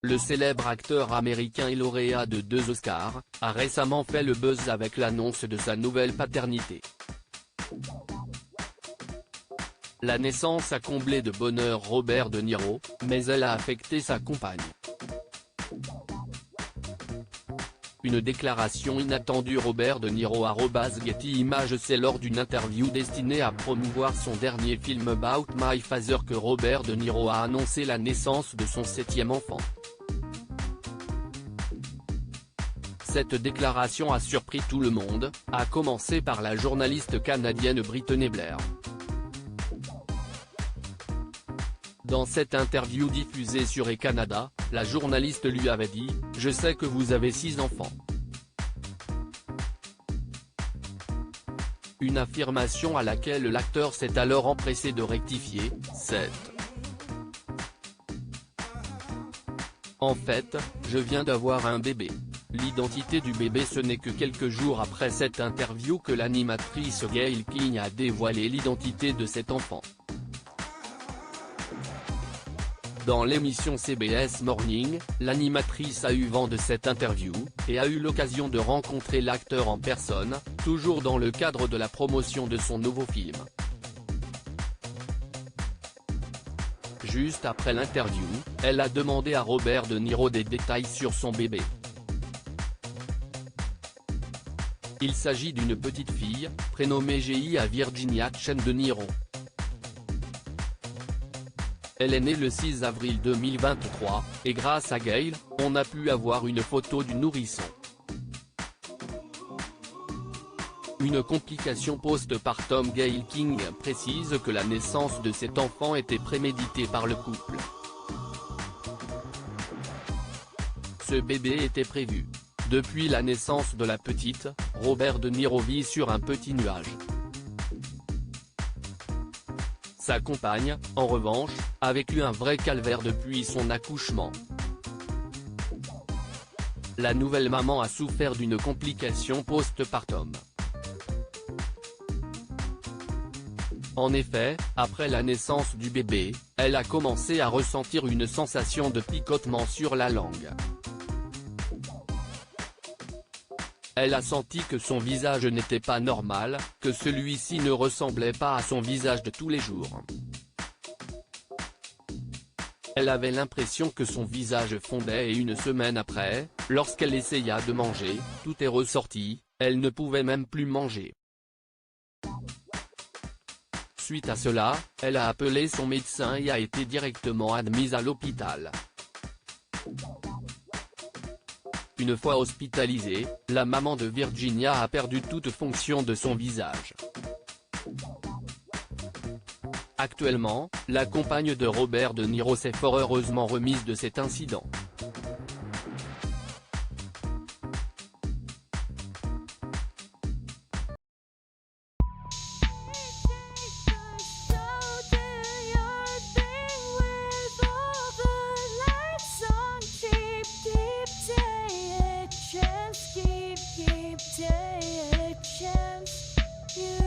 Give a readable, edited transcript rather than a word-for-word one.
Le célèbre acteur américain et lauréat de 2 Oscars, a récemment fait le buzz avec l'annonce de sa nouvelle paternité. La naissance a comblé de bonheur Robert De Niro, mais elle a affecté sa compagne. Une déclaration inattendue Robert De Niro @Getty Images. C'est lors d'une interview destinée à promouvoir son dernier film About My Father que Robert De Niro a annoncé la naissance de son 7e enfant. Cette déclaration a surpris tout le monde, à commencer par la journaliste canadienne Brittany Blair. Dans cette interview diffusée sur E-Canada, la journaliste lui avait dit « Je sais que vous avez 6 enfants ». Une affirmation à laquelle l'acteur s'est alors empressé de rectifier, 7. En fait, je viens d'avoir un bébé. L'identité du bébé. Ce n'est que quelques jours après cette interview que l'animatrice Gayle King a dévoilé l'identité de cet enfant. Dans l'émission CBS Morning, l'animatrice a eu vent de cette interview, et a eu l'occasion de rencontrer l'acteur en personne, toujours dans le cadre de la promotion de son nouveau film. Juste après l'interview, elle a demandé à Robert De Niro des détails sur son bébé. Il s'agit d'une petite fille, prénommée G.I. à Virginia Chen De Niro. Elle est née le 6 avril 2023, et grâce à Gayle, on a pu avoir une photo du nourrisson. Une complication post-partum. Gayle King précise que la naissance de cet enfant était préméditée par le couple. Ce bébé était prévu. Depuis la naissance de la petite, Robert De Niro vit sur un petit nuage. Sa compagne, en revanche, a vécu un vrai calvaire depuis son accouchement. La nouvelle maman a souffert d'une complication post-partum. En effet, après la naissance du bébé, elle a commencé à ressentir une sensation de picotement sur la langue. Elle a senti que son visage n'était pas normal, que celui-ci ne ressemblait pas à son visage de tous les jours. Elle avait l'impression que son visage fondait et une semaine après, lorsqu'elle essaya de manger, tout est ressorti, elle ne pouvait même plus manger. Suite à cela, elle a appelé son médecin et a été directement admise à l'hôpital. Une fois hospitalisée, la maman de Virginia a perdu toute fonction de son visage. Actuellement, la compagne de Robert De Niro s'est fort heureusement remise de cet incident. Keep take a chance. You